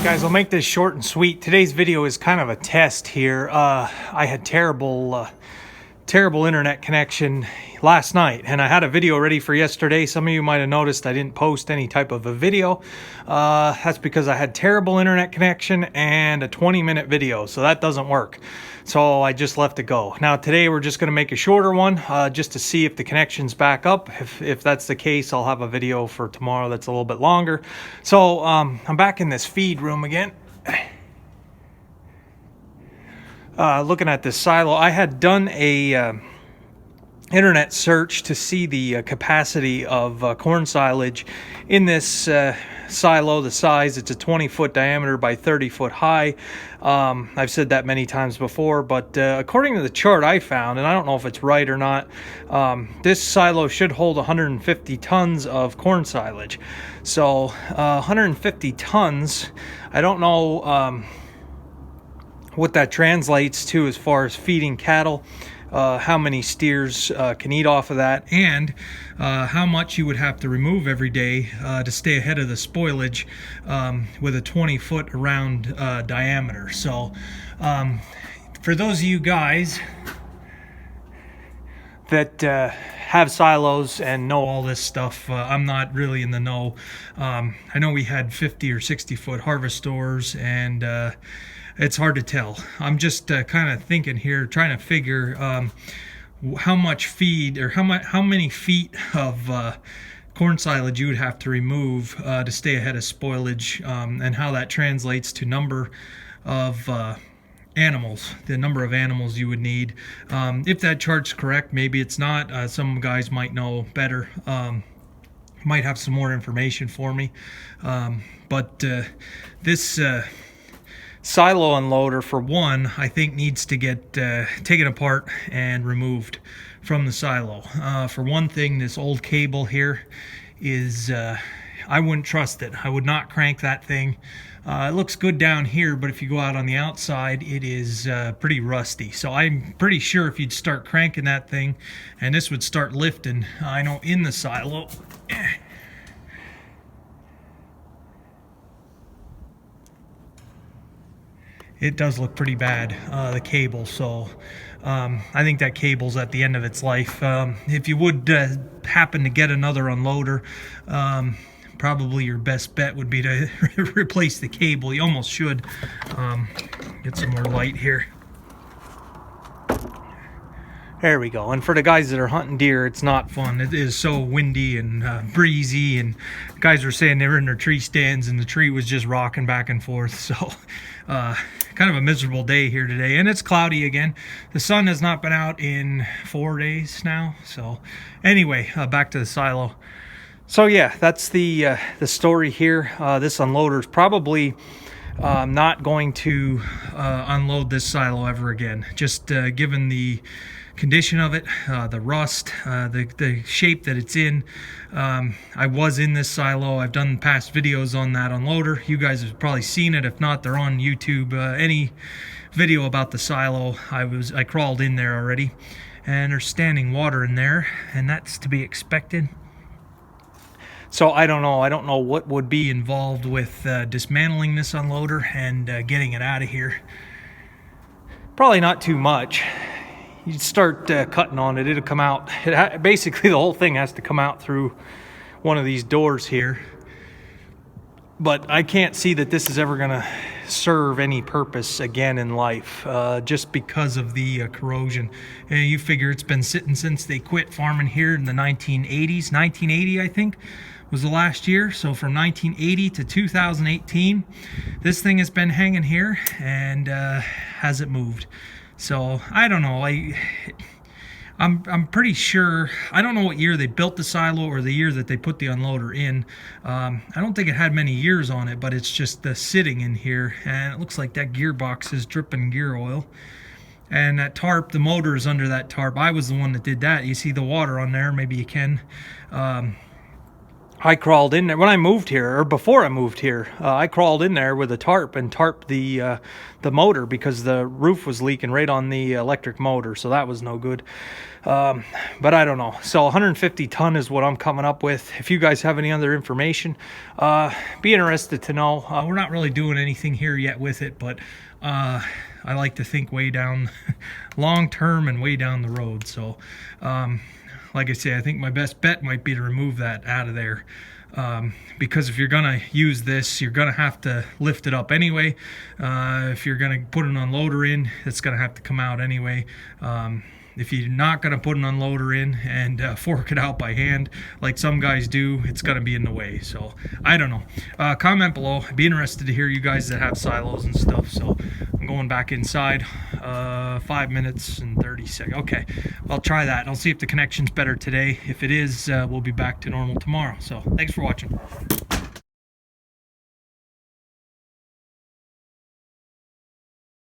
Guys, I'll make this short and sweet. Today's video is kind of a test here. I had terrible internet connection last night, and I had a video ready for yesterday. Some of you might have noticed I didn't post any type of a video. That's because I had terrible internet connection and a 20-minute video, so that doesn't work. So I just left it go. Now today we're just going to make a shorter one just to see if the connection's back up. If that's the case, I'll have a video for tomorrow that's a little bit longer. So I'm back in this feed room again. Looking at this silo, I had done a internet search to see the capacity of corn silage in this silo. The size, it's a 20-foot diameter by 30-foot high. I've said that many times before, but according to the chart I found, and I don't know if it's right or not, this silo should hold 150 tons of corn silage. So 150 tons, I don't know what that translates to as far as feeding cattle, how many steers can eat off of that, and how much you would have to remove every day to stay ahead of the spoilage with a 20-foot around diameter. So for those of you guys that have silos and know all this stuff, I'm not really in the know. I know we had 50 or 60-foot harvest stores, and it's hard to tell. I'm just kind of thinking here, trying to figure how much feed or how many feet of corn silage you would have to remove to stay ahead of spoilage, and how that translates to number of animals, the number of animals you would need. If that chart's correct, maybe it's not. Some guys might know better. Might have some more information for me. But this silo unloader, for one, I think needs to get taken apart and removed from the silo. For one thing, this old cable here is, I wouldn't trust it. I would not crank that thing. It looks good down here, but if you go out on the outside, it is pretty rusty. So I'm pretty sure if you'd start cranking that thing and this would start lifting, I know in the silo, it does look pretty bad, the cable. So I think that cable's at the end of its life. If you would happen to get another unloader, probably your best bet would be to replace the cable. You almost should. Get some more light here. There we go. And for the guys that are hunting deer, it's not fun. It is so windy and breezy, and guys were saying they were in their tree stands and the tree was just rocking back and forth. So kind of a miserable day here today, and it's cloudy again. The sun has not been out in 4 days now. So anyway, back to the silo. So yeah, that's the story here. This unloader is probably not going to unload this silo ever again. Just given the condition of it, the rust, the shape that it's in. I was in this silo. I've done past videos on that unloader. You guys have probably seen it. If not, they're on YouTube. Any video about the silo, I crawled in there already, and there's standing water in there, and that's to be expected. So I don't know what would be involved with dismantling this unloader and getting it out of here. Probably not too much. You start cutting on it, it'll come out. Basically, the whole thing has to come out through one of these doors here. But I can't see that this is ever going to serve any purpose again in life, just because of the corrosion. And you figure it's been sitting since they quit farming here in the 1980s. 1980, I think, was the last year. So from 1980 to 2018, this thing has been hanging here and hasn't moved. So I don't know. I'm pretty sure. I don't know what year they built the silo or the year that they put the unloader in. I don't think it had many years on it, but it's just sitting in here, and it looks like that gearbox is dripping gear oil. And that tarp, the motor is under that tarp. I was the one that did that. You see the water on there. Maybe you can. I crawled in there when I moved here, or before I moved here. I crawled in there with a tarp and tarped the motor because the roof was leaking right on the electric motor, so that was no good. But I don't know. So 150 ton is what I'm coming up with. If you guys have any other information, be interested to know. We're not really doing anything here yet with it, but I like to think way down long term and way down the road. So like I say, I think my best bet might be to remove that out of there. Because if you're gonna use this, you're gonna have to lift it up anyway. If you're gonna put an unloader in, it's gonna have to come out anyway. If you're not gonna put an unloader in and fork it out by hand like some guys do, it's gonna be in the way. So I don't know. Comment below. I'd be interested to hear you guys that have silos and stuff. So I'm going back inside. 5 minutes and 30 seconds. Okay, I'll try that. I'll see if the connection's better today. If it is, we'll be back to normal tomorrow. So thanks for watching.